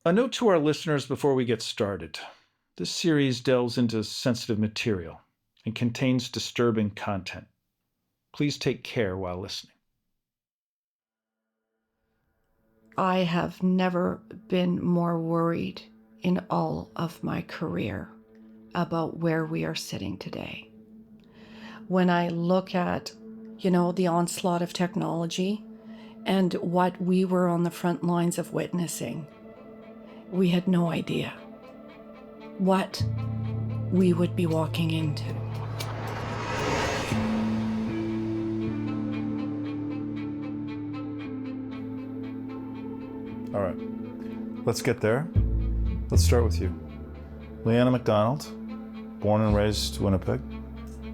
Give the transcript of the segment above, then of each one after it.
A note to our listeners before we get started. This series delves into sensitive material and contains disturbing content. Please take care while listening. I have never been more worried in all of my career about where we are sitting today. When I look at, the onslaught of technology and what we were on the front lines of witnessing, we had no idea what we would be walking into. All right, let's get there. Let's start with you. Lyanna McDonald, born and raised Winnipeg.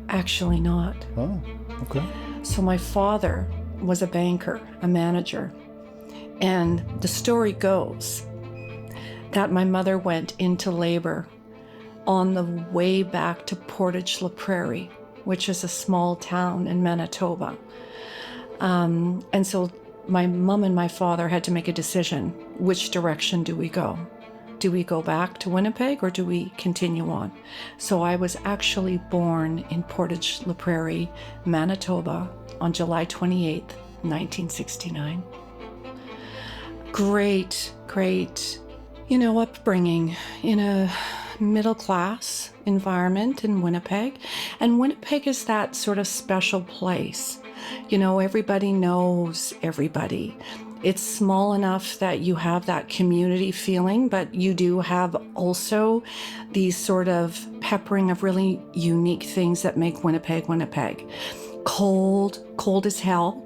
Actually not. Oh, okay. So my father was a banker, a manager, and the story goes that my mother went into labor on the way back to Portage-la-Prairie, which is a small town in Manitoba. And so my mom and my father had to make a decision. Which direction do we go? Do we go back to Winnipeg or do we continue on? So I was actually born in Portage-la-Prairie, Manitoba on July 28th, 1969. Great, upbringing in a middle-class environment in Winnipeg. And Winnipeg is that sort of special place. Everybody knows everybody. It's small enough that you have that community feeling, but you do have also these sort of peppering of really unique things that make Winnipeg, Winnipeg. Cold as hell,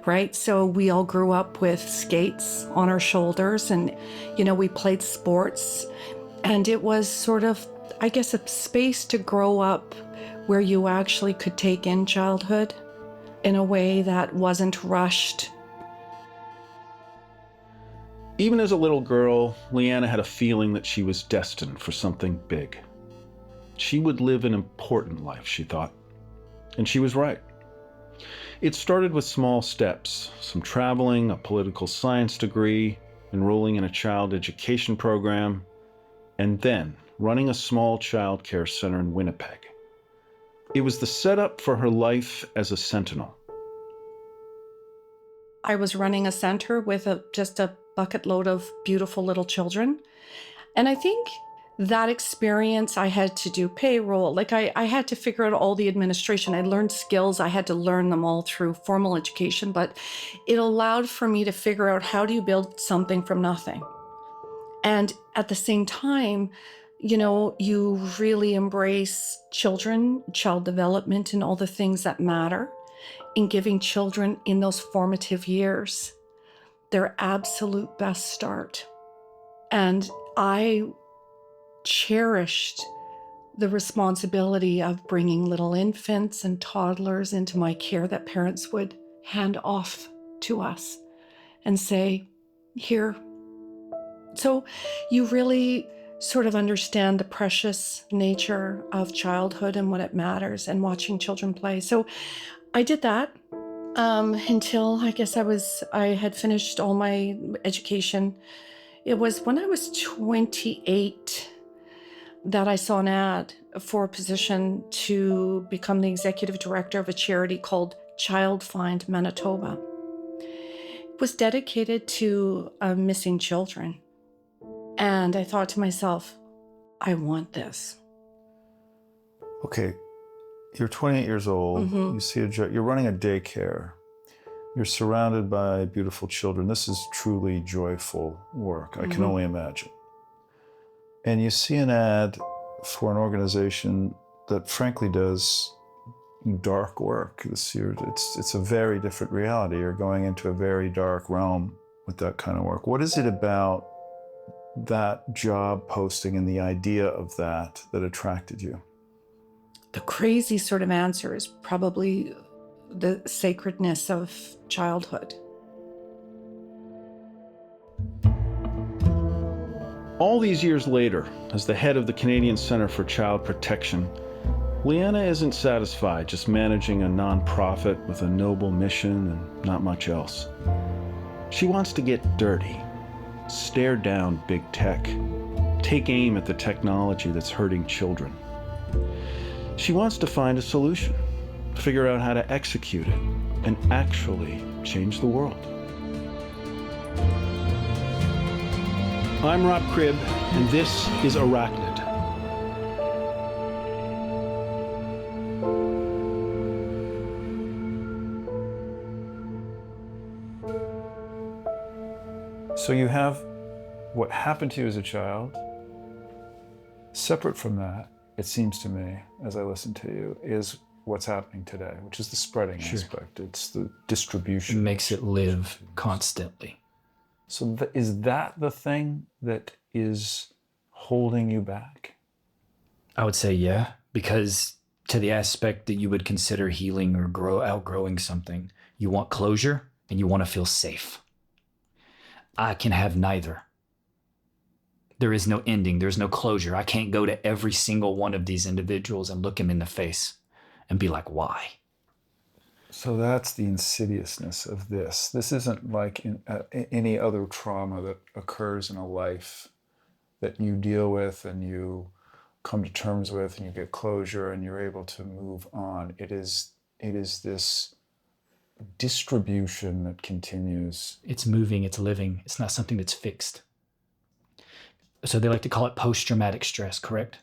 right? So we all grew up with skates on our shoulders and, we played sports. And it was sort of, I guess, a space to grow up where you actually could take in childhood in a way that wasn't rushed. Even as a little girl, Lianna had a feeling that she was destined for something big. She would live an important life, she thought. And she was right. It started with small steps, some traveling, a political science degree, enrolling in a child education program, and then running a small child care center in Winnipeg. It was the setup for her life as a sentinel. I was running a center with just a bucket load of beautiful little children. And I think that experience, I had to do payroll. I had to figure out all the administration. I learned skills. I had to learn them all through formal education, but it allowed for me to figure out how do you build something from nothing. And at the same time, you really embrace children, child development, and all the things that matter in giving children in those formative years their absolute best start. And I cherished the responsibility of bringing little infants and toddlers into my care that parents would hand off to us and say, here. So you really sort of understand the precious nature of childhood and what it matters and watching children play. So I did that until I guess I had finished all my education. It was when I was 28 that I saw an ad for a position to become the executive director of a charity called Child Find Manitoba. It was dedicated to missing children. And I thought to myself, I want this. Okay, you're 28 years old. Mm-hmm. You see you're running a daycare. You're surrounded by beautiful children. This is truly joyful work. I can only imagine. And you see an ad for an organization that frankly does dark work. It's a very different reality. You're going into a very dark realm with that kind of work. What is it about that job posting and the idea of that attracted you? The crazy sort of answer is probably the sacredness of childhood. All these years later, as the head of the Canadian Centre for Child Protection, Lianna isn't satisfied just managing a nonprofit with a noble mission and not much else. She wants to get dirty. stare down big tech, take aim at the technology that's hurting children. She wants to find a solution, figure out how to execute it, and actually change the world. I'm Rob Cribb, and this is Arachnid. So you have what happened to you as a child. Separate from that, it seems to me, as I listen to you, is what's happening today, which is the spreading aspect. It's the distribution. It makes it live constantly. So is that the thing that is holding you back? I would say yeah, because to the aspect that you would consider healing or outgrowing something, you want closure and you want to feel safe. I can have neither. There is no ending. There's no closure. I can't go to every single one of these individuals and look them in the face and be like, why? So that's the insidiousness of this. This isn't like any other trauma that occurs in a life that you deal with and you come to terms with and you get closure and you're able to move on. It is this distribution that continues. It's moving, it's living. It's not something that's fixed. So they like to call it post-traumatic stress, correct?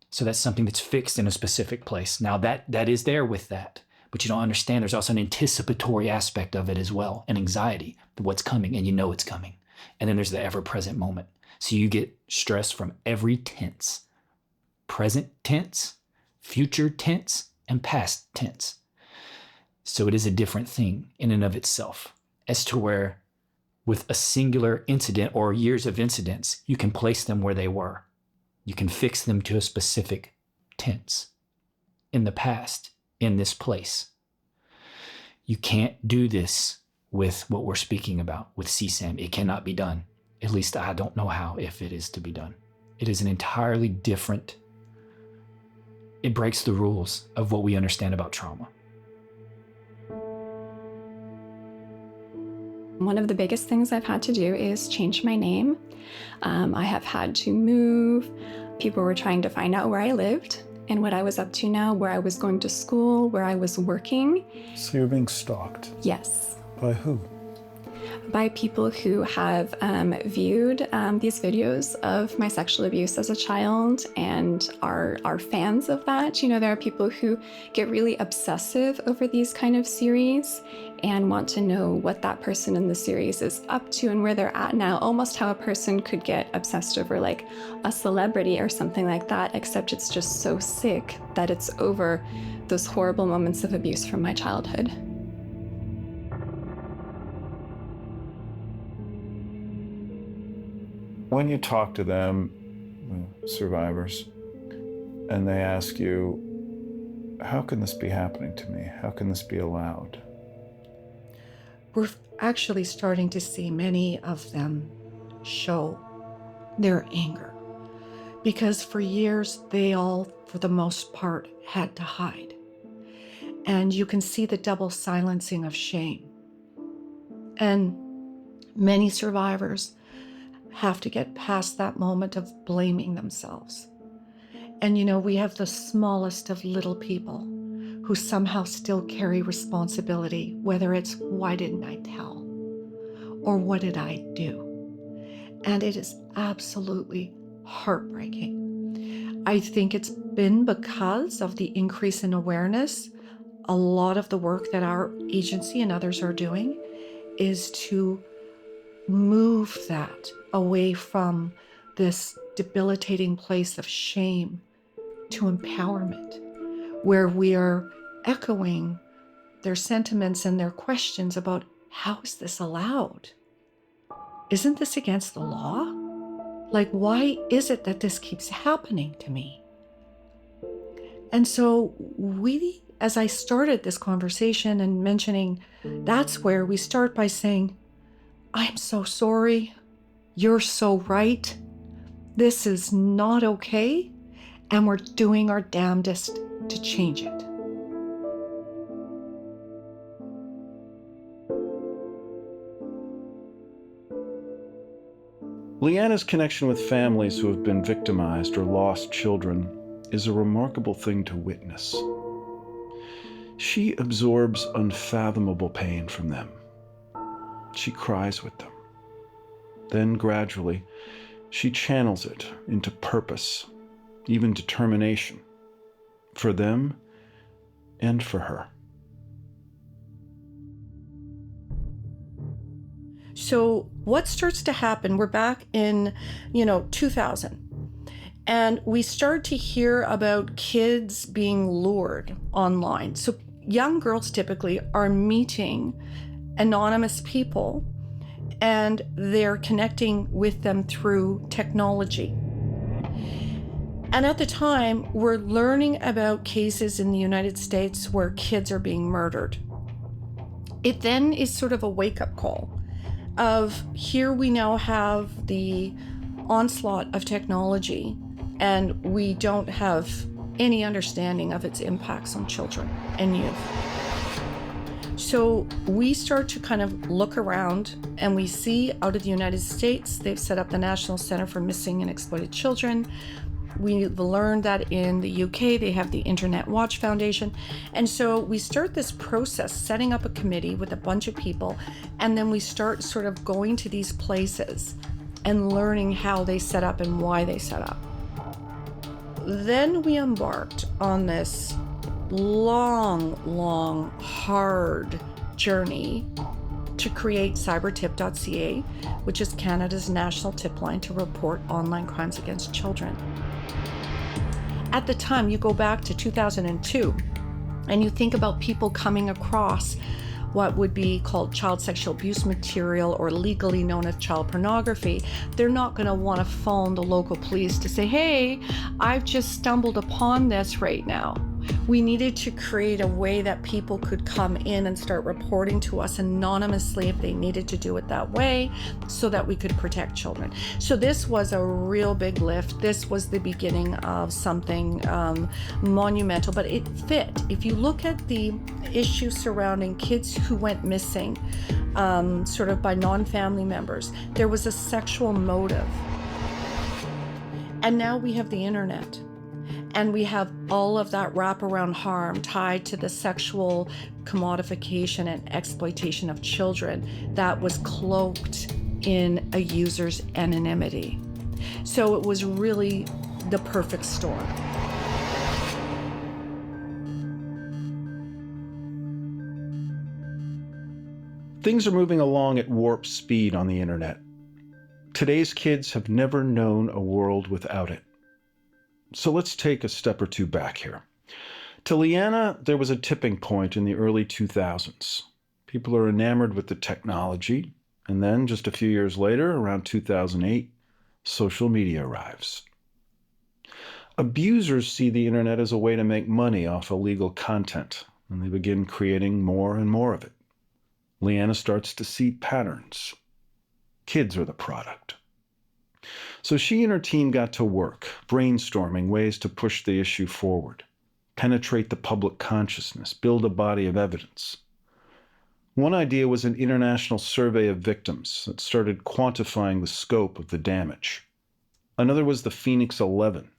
So that's something that's fixed in a specific place. Now that is there with that, but you don't understand there's also an anticipatory aspect of it as well, an anxiety, what's coming, and you know it's coming. And then there's the ever-present moment. So you get stress from every tense, present tense, future tense, and past tense. So it is a different thing in and of itself, as to where with a singular incident or years of incidents, you can place them where they were. You can fix them to a specific tense in the past, in this place. You can't do this with what we're speaking about with CSAM. It cannot be done. At least I don't know how, if it is to be done. It is an entirely different, it breaks the rules of what we understand about trauma. One of the biggest things I've had to do is change my name. I have had to move. People were trying to find out where I lived and what I was up to now, where I was going to school, where I was working. So you're being stalked? Yes. By who? By people who have viewed these videos of my sexual abuse as a child and are fans of that. You know, there are people who get really obsessive over these kind of series and want to know what that person in the series is up to and where they're at now, almost how a person could get obsessed over like a celebrity or something like that, except it's just so sick that it's over those horrible moments of abuse from my childhood. When you talk to them, survivors, and they ask you, how can this be happening to me? How can this be allowed? We're actually starting to see many of them show their anger, because for years they all, for the most part, had to hide. And you can see the double silencing of shame. And many survivors have to get past that moment of blaming themselves. And you know, we have the smallest of little people who somehow still carry responsibility, whether it's why didn't I tell or what did I do? And it is absolutely heartbreaking. I think it's been because of the increase in awareness. A lot of the work that our agency and others are doing is to move that away from this debilitating place of shame to empowerment, where we are echoing their sentiments and their questions about how is this allowed? Isn't this against the law? Like, why is it that this keeps happening to me? And so we, as I started this conversation and mentioning, that's where we start by saying, I'm so sorry. You're so right. This is not okay. And we're doing our damnedest to change it. Lianna's connection with families who have been victimized or lost children is a remarkable thing to witness. She absorbs unfathomable pain from them. She cries with them. Then gradually, she channels it into purpose, even determination, for them and for her. So what starts to happen, we're back in, 2000. And we start to hear about kids being lured online. So young girls typically are meeting anonymous people and they're connecting with them through technology. And at the time, we're learning about cases in the United States where kids are being murdered. It then is sort of a wake-up call of here we now have the onslaught of technology and we don't have any understanding of its impacts on children and youth. So we start to kind of look around and we see out of the United States, they've set up the National Center for Missing and Exploited Children. We've learned that in the UK, they have the Internet Watch Foundation. And so we start this process, setting up a committee with a bunch of people, and then we start sort of going to these places and learning how they set up and why they set up. Then we embarked on this long, hard journey to create cybertip.ca, which is Canada's national tip line to report online crimes against children. At the time, you go back to 2002, and you think about people coming across what would be called child sexual abuse material or legally known as child pornography. They're not going to want to phone the local police to say, hey, I've just stumbled upon this right now. We needed to create a way that people could come in and start reporting to us anonymously if they needed to do it that way so that we could protect children. So this was a real big lift. This was the beginning of something monumental, but it fit. If you look at the issues surrounding kids who went missing, sort of by non-family members, there was a sexual motive. And now we have the internet. And we have all of that wraparound harm tied to the sexual commodification and exploitation of children that was cloaked in a user's anonymity. So it was really the perfect storm. Things are moving along at warp speed on the internet. Today's kids have never known a world without it. So let's take a step or two back here. To Lianna, there was a tipping point in the early 2000s. People are enamored with the technology, and then just a few years later, around 2008, social media arrives. Abusers see the internet as a way to make money off illegal content, and they begin creating more and more of it. Lianna starts to see patterns. Kids are the product. So she and her team got to work, brainstorming ways to push the issue forward, penetrate the public consciousness, build a body of evidence. One idea was an international survey of victims that started quantifying the scope of the damage. Another was the Phoenix 11,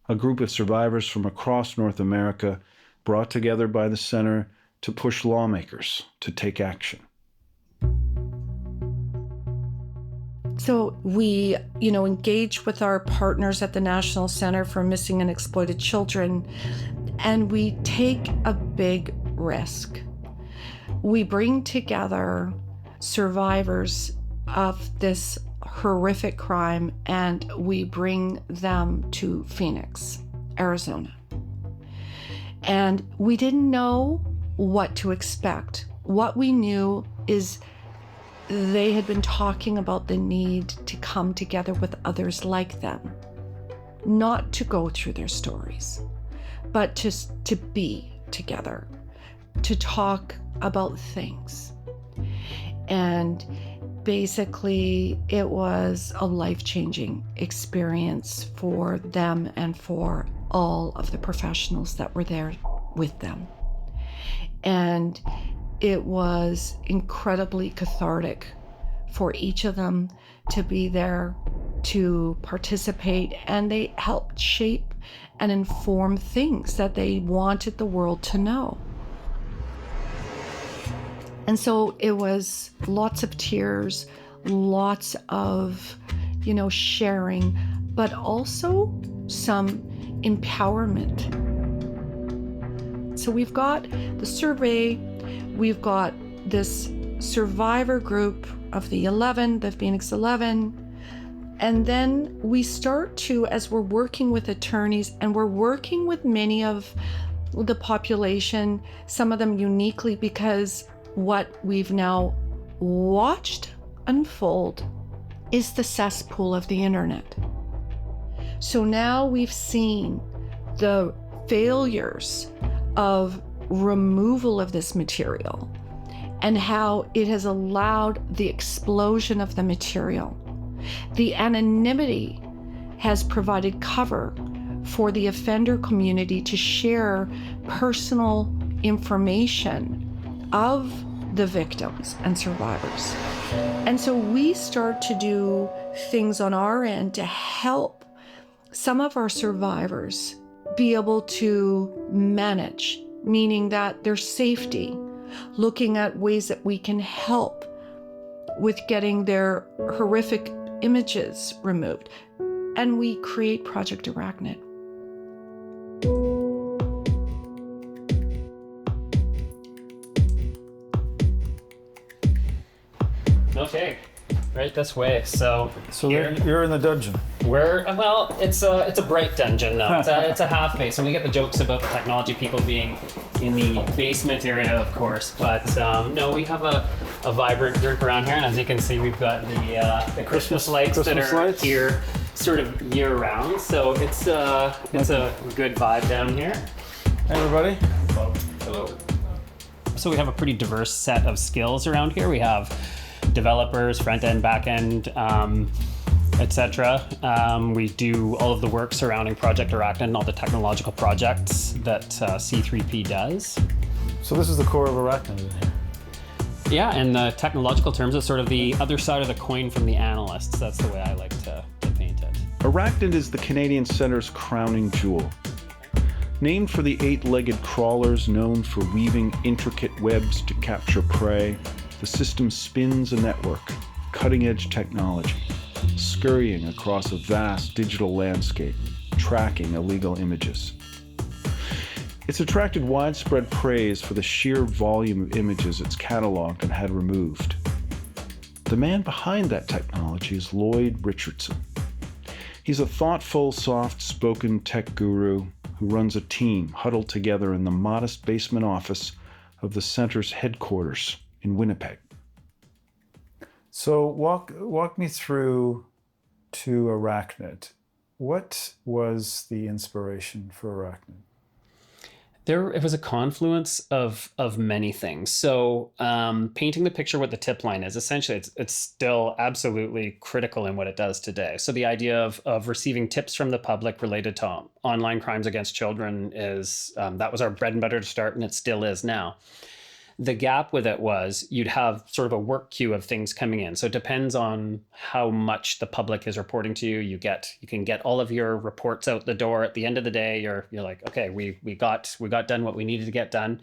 a group of survivors from across North America brought together by the center to push lawmakers to take action. So we, engage with our partners at the National Center for Missing and Exploited Children, and we take a big risk. We bring together survivors of this horrific crime, and we bring them to Phoenix, Arizona. And we didn't know what to expect. What we knew is they had been talking about the need to come together with others like them, not to go through their stories, but just to be together, to talk about things. And basically, it was a life-changing experience for them and for all of the professionals that were there with them. And it was incredibly cathartic for each of them to be there to participate, and they helped shape and inform things that they wanted the world to know. And so it was lots of tears, lots of, sharing, but also some empowerment. So we've got the survey, we've got this survivor group of the Phoenix 11, and then we start to, as we're working with attorneys, and we're working with many of the population, some of them uniquely, because what we've now watched unfold is the cesspool of the internet. So now we've seen the failures of removal of this material and how it has allowed the explosion of the material. The anonymity has provided cover for the offender community to share personal information of the victims and survivors. And so we start to do things on our end to help some of our survivors be able to manage, meaning that their safety, looking at ways that we can help with getting their horrific images removed. And we create Project Arachnid. Okay, right this way. So you're in the dungeon. It's a bright dungeon though. It's a half base, and we get the jokes about the technology people being in the basement area, of course. But no, we have a vibrant group around here, and as you can see, we've got the Christmas lights that are here sort of year round. So it's a good vibe down here. Hey everybody. Hello. So we have a pretty diverse set of skills around here. We have developers, front end, back end, etc. We do all of the work surrounding Project Arachnid and all the technological projects that C3P does. So this is the core of Arachnid in here. Yeah, in the technological terms, it's sort of the other side of the coin from the analysts. That's the way I like to paint it. Arachnid is the Canadian Centre's crowning jewel. Named for the 8-legged crawlers known for weaving intricate webs to capture prey, the system spins a network, cutting-edge technology, scurrying across a vast digital landscape, tracking illegal images. It's attracted widespread praise for the sheer volume of images it's cataloged and had removed. The man behind that technology is Lloyd Richardson. He's a thoughtful, soft-spoken tech guru who runs a team huddled together in the modest basement office of the center's headquarters in Winnipeg. So walk me through to Arachnid. What was the inspiration for Arachnid? It was a confluence of many things. So painting the picture what the tip line is, essentially it's still absolutely critical in what it does today. So the idea of receiving tips from the public related to online crimes against children is, that was our bread and butter to start, and it still is now. The gap with it was you'd have sort of a work queue of things coming in. So it depends on how much the public is reporting to you. You can get all of your reports out the door. At the end of the day, you're like, okay, we got done what we needed to get done.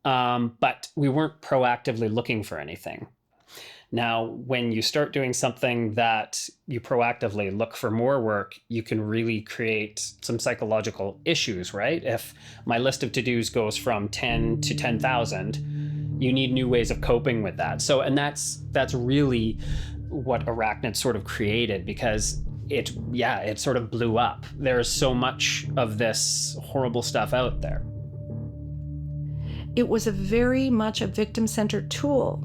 But we weren't proactively looking for anything. Now, when you start doing something that you proactively look for more work, you can really create some psychological issues, right? If my list of to-dos goes from 10 to 10,000, you need new ways of coping with that. So, and that's really what Arachnid sort of created, because it sort of blew up. There's so much of this horrible stuff out there. It was very much a victim-centered tool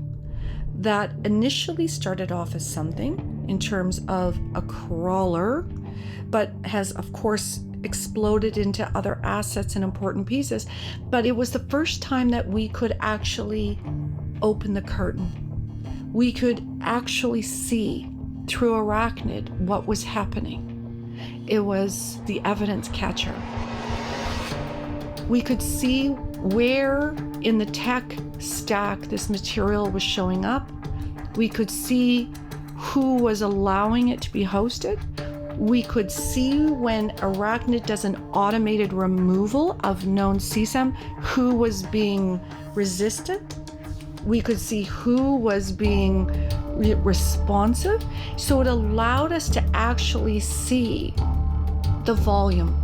that initially started off as something in terms of a crawler, but has, of course, exploded into other assets and important pieces. But it was the first time that we could actually open the curtain. We could actually see through Arachnid what was happening. It was the evidence catcher. We could see where in the tech stack this material was showing up. We could see who was allowing it to be hosted. We could see when Arachnid does an automated removal of known CSAM, who was being resistant. We could see who was being responsive. So it allowed us to actually see the volume.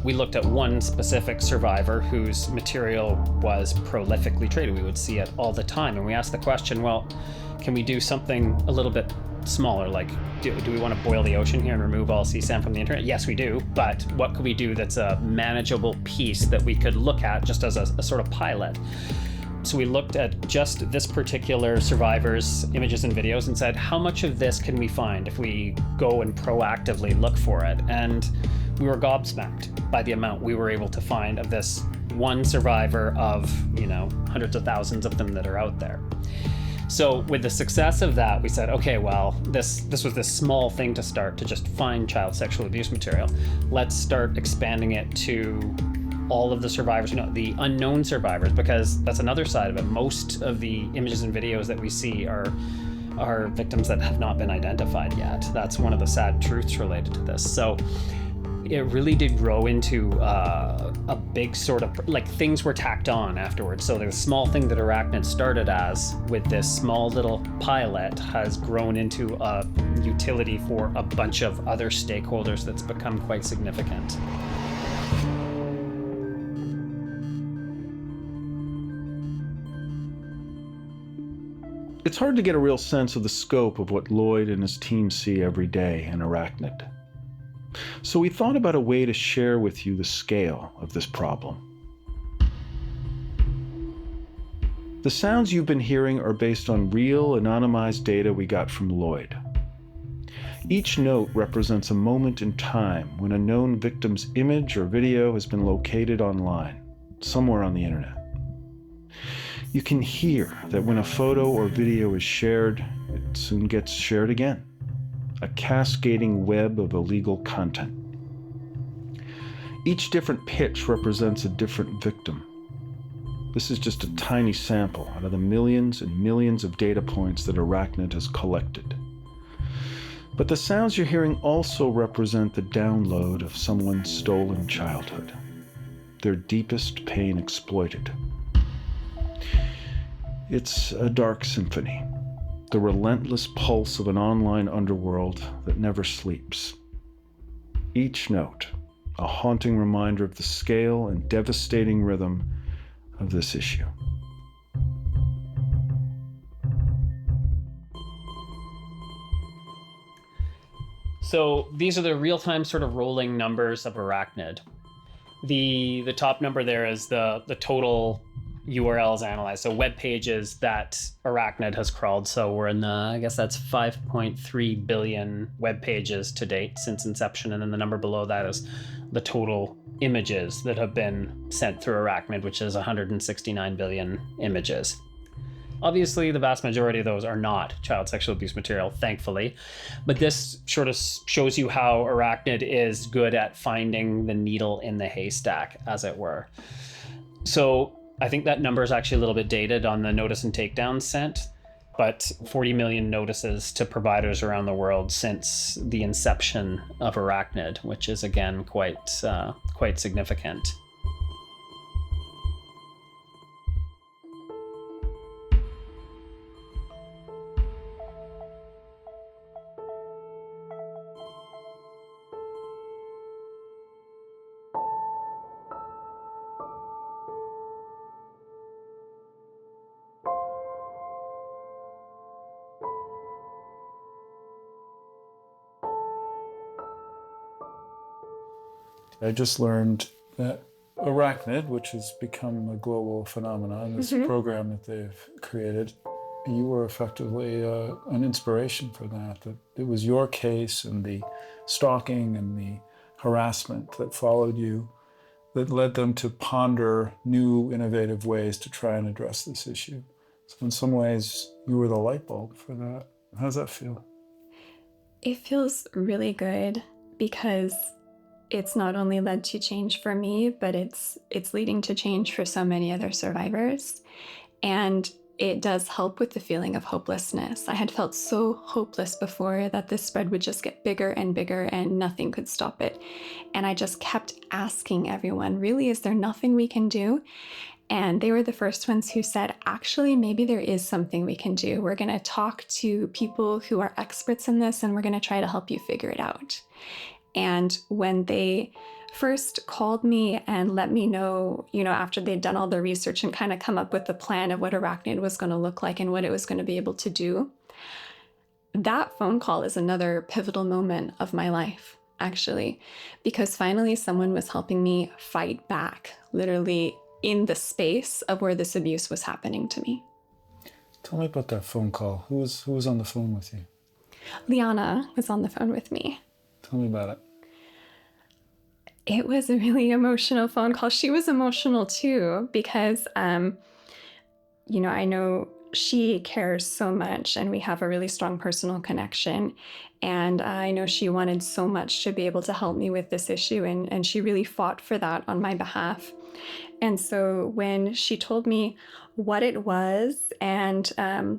We looked at one specific survivor whose material was prolifically traded. We would see it all the time. And we asked the question, well, can we do something a little bit smaller? Like, do we want to boil the ocean here and remove all CSAM from the internet? Yes, we do. But what could we do that's a manageable piece that we could look at just as a sort of pilot? So we looked at just this particular survivor's images and videos and said, how much of this can we find if we go and proactively look for it? And we were gobsmacked by the amount we were able to find of this one survivor of, hundreds of thousands of them that are out there. So with the success of that, we said, okay, well, this was this small thing to start to just find child sexual abuse material. Let's start expanding it to all of the survivors, the unknown survivors, because that's another side of it. Most of the images and videos that we see are victims that have not been identified yet. That's one of the sad truths related to this. So it really did grow into a big sort of, like, things were tacked on afterwards. So the small thing that Arachnid started as with this small little pilot has grown into a utility for a bunch of other stakeholders that's become quite significant. It's hard to get a real sense of the scope of what Lloyd and his team see every day in Arachnid. So we thought about a way to share with you the scale of this problem. The sounds you've been hearing are based on real, anonymized data we got from Lloyd. Each note represents a moment in time when a known victim's image or video has been located online, somewhere on the internet. You can hear that when a photo or video is shared, it soon gets shared again. A cascading web of illegal content. Each different pitch represents a different victim. This is just a tiny sample out of the millions and millions of data points that Arachnid has collected. But the sounds you're hearing also represent the download of someone's stolen childhood, their deepest pain exploited. It's a dark symphony, the relentless pulse of an online underworld that never sleeps. Each note, a haunting reminder of the scale and devastating rhythm of this issue. So these are the real-time sort of rolling numbers of Arachnid. The top number there is the total URLs analyzed, so web pages that Arachnid has crawled. So we're in I guess that's 5.3 billion web pages to date since inception. And then the number below that is the total images that have been sent through Arachnid, which is 169 billion images. Obviously, the vast majority of those are not child sexual abuse material, thankfully. But this sort of shows you how Arachnid is good at finding the needle in the haystack, as it were. So I think that number is actually a little bit dated on the notice and takedown sent, but 40 million notices to providers around the world since the inception of Arachnid, which is, again, quite significant. I just learned that Arachnid, which has become a global phenomenon, this program that they've created, you were effectively an inspiration for that it was your case and the stalking and the harassment that followed you that led them to ponder new, innovative ways to try and address this issue. So in some ways, you were the light bulb for that. How does that feel? It feels really good because it's not only led to change for me, but it's leading to change for so many other survivors. And it does help with the feeling of hopelessness. I had felt so hopeless before that this spread would just get bigger and bigger and nothing could stop it. And I just kept asking everyone, really, is there nothing we can do? And they were the first ones who said, actually, maybe there is something we can do. We're going to talk to people who are experts in this, and we're going to try to help you figure it out. And when they first called me and let me know, after they'd done all the research and kind of come up with the plan of what Arachnid was going to look like and what it was going to be able to do, that phone call is another pivotal moment of my life, actually, because finally someone was helping me fight back, literally in the space of where this abuse was happening to me. Tell me about that phone call. Who was on the phone with you? Lianna was on the phone with me. Tell me about it. It was a really emotional phone call. She was emotional too, because, I know she cares so much and we have a really strong personal connection. And I know she wanted so much to be able to help me with this issue. And she really fought for that on my behalf. And so when she told me what it was and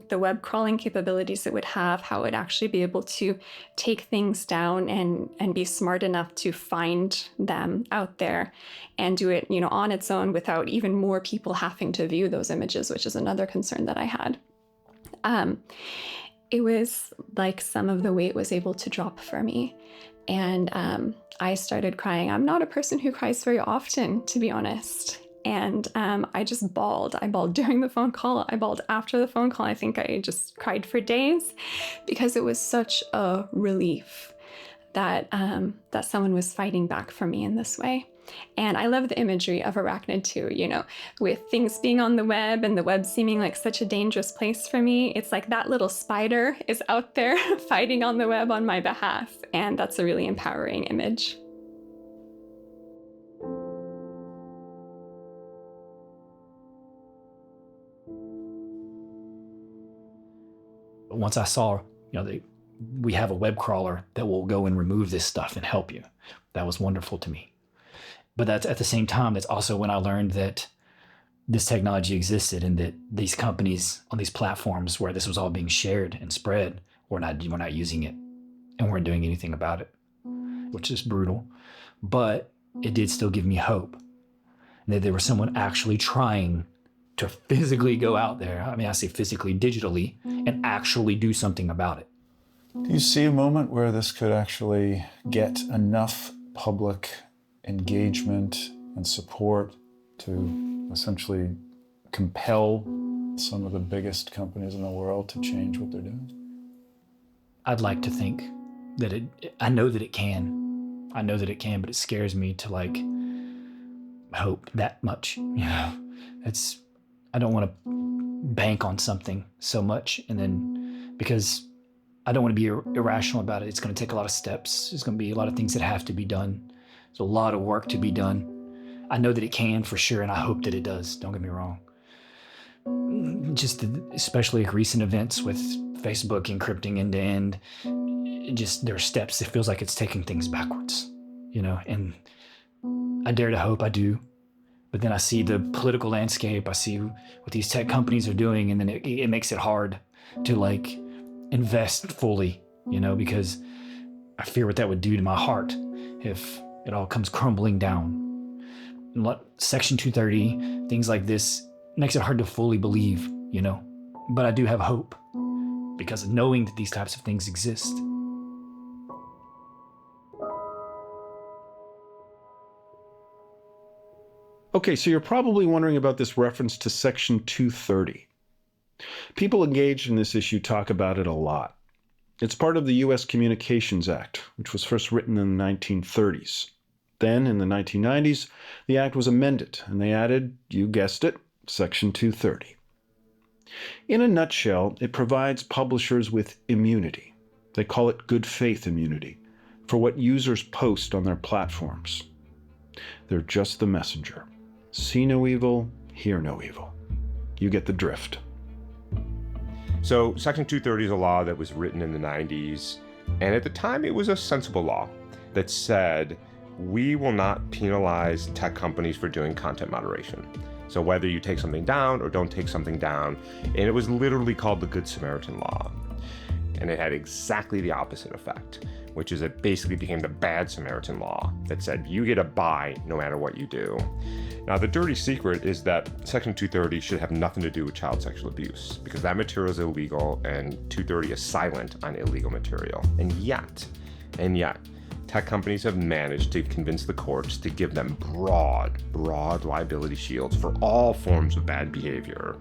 the web crawling capabilities it would have, how it would actually be able to take things down and be smart enough to find them out there and do it, on its own without even more people having to view those images, which is another concern that I had. It was like some of the weight was able to drop for me. And I started crying. I'm not a person who cries very often, to be honest. And I just bawled. I bawled during the phone call. I bawled after the phone call. I think I just cried for days because it was such a relief that that someone was fighting back for me in this way. And I love the imagery of Arachnid too, with things being on the web and the web seeming like such a dangerous place for me. It's like that little spider is out there fighting on the web on my behalf. And that's a really empowering image. Once I saw, we have a web crawler that will go and remove this stuff and help you. That was wonderful to me. But that's at the same time, that's also when I learned that this technology existed and that these companies on these platforms where this was all being shared and spread, we're not using it and weren't doing anything about it, which is brutal. But it did still give me hope that there was someone actually trying to physically go out there. I mean, I say physically, digitally, and actually do something about it. Do you see a moment where this could actually get enough public engagement and support to essentially compel some of the biggest companies in the world to change what they're doing? I'd like to think that I know that it can. I know that it can, but it scares me to hope that much. I don't want to bank on something so much, and then because I don't want to be irrational about it, it's going to take a lot of steps. There's going to be a lot of things that have to be done. There's a lot of work to be done. I know that it can for sure, and I hope that it does. Don't get me wrong. Just especially recent events with Facebook encrypting end to end, there are steps. It feels like it's taking things backwards, and I dare to hope I do. But then I see the political landscape. I see what these tech companies are doing, and then it makes it hard to invest fully, because I fear what that would do to my heart if it all comes crumbling down. Section 230, things like this, makes it hard to fully believe, But I do have hope because of knowing that these types of things exist. Okay, so you're probably wondering about this reference to Section 230. People engaged in this issue talk about it a lot. It's part of the U.S. Communications Act, which was first written in the 1930s. Then, in the 1990s, the act was amended, and they added, you guessed it, Section 230. In a nutshell, it provides publishers with immunity. They call it good faith immunity for what users post on their platforms. They're just the messenger. See no evil, hear no evil. You get the drift. So Section 230 is a law that was written in the 90s, and at the time it was a sensible law that said we will not penalize tech companies for doing content moderation. So whether you take something down or don't take something down, and it was literally called the Good Samaritan Law. And it had exactly the opposite effect, which is it basically became the Bad Samaritan Law that said you get a bye no matter what you do. Now, the dirty secret is that Section 230 should have nothing to do with child sexual abuse, because that material is illegal and 230 is silent on illegal material. And yet, tech companies have managed to convince the courts to give them broad liability shields for all forms of bad behavior.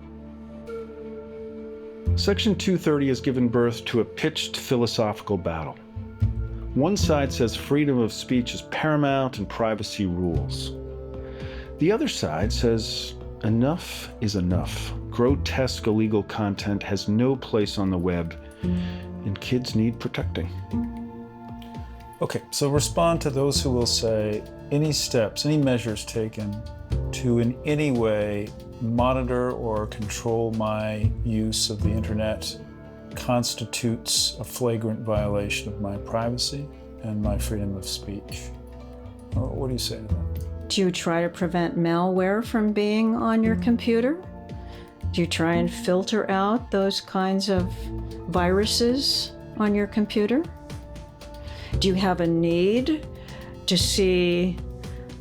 Section 230 has given birth to a pitched philosophical battle. One side says freedom of speech is paramount and privacy rules. The other side says enough is enough. Grotesque illegal content has no place on the web, and kids need protecting. Okay, so respond to those who will say any steps, any measures taken to in any way monitor or control my use of the internet constitutes a flagrant violation of my privacy and my freedom of speech. What do you say to that? Do you try to prevent malware from being on your computer? Do you try and filter out those kinds of viruses on your computer? Do you have a need to see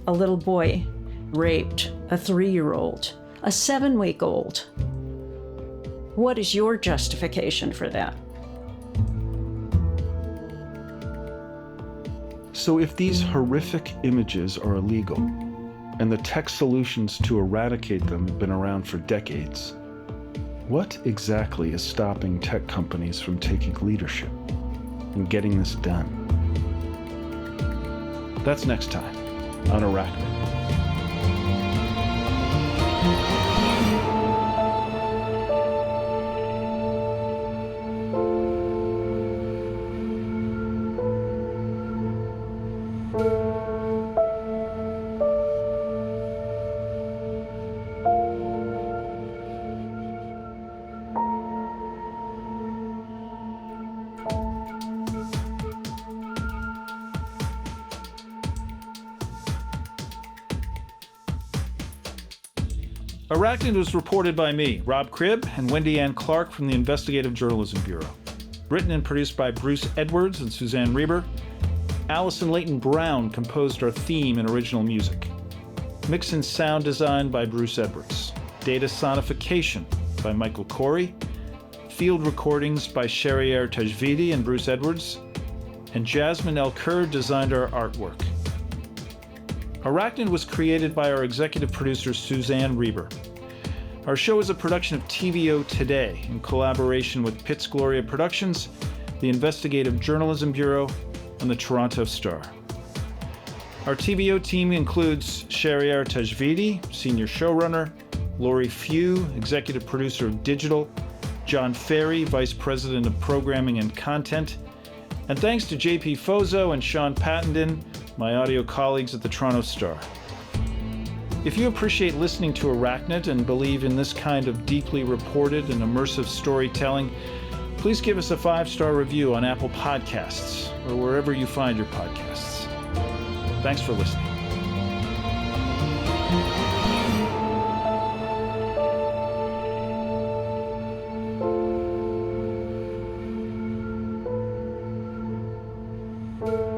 a little boy raped, a 3-year-old, a 7-week-old? What is your justification for that? So if these horrific images are illegal, and the tech solutions to eradicate them have been around for decades, what exactly is stopping tech companies from taking leadership and getting this done? That's next time on Arachnid. Arachnid was reported by me, Rob Cribb, and Wendy Ann Clark from the Investigative Journalism Bureau. Written and produced by Bruce Edwards and Suzanne Reber. Allison Leighton Brown composed our theme and original music. Mix and sound design by Bruce Edwards. Data sonification by Michael Corey. Field recordings by Shahriar Tajvidi and Bruce Edwards. And Jasmine El-Kurd designed our artwork. Arachnid was created by our executive producer, Suzanne Reber. Our show is a production of TVO Today in collaboration with Piz Gloria Productions, the Investigative Journalism Bureau, and the Toronto Star. Our TVO team includes Shahriar Tajvidi, senior showrunner, Lori Few, executive producer of digital, John Ferry, vice president of programming and content, and thanks to JP Fozo and Sean Pattenden, my audio colleagues at the Toronto Star. If you appreciate listening to Arachnid and believe in this kind of deeply reported and immersive storytelling, please give us a 5-star review on Apple Podcasts or wherever you find your podcasts. Thanks for listening. Thank you.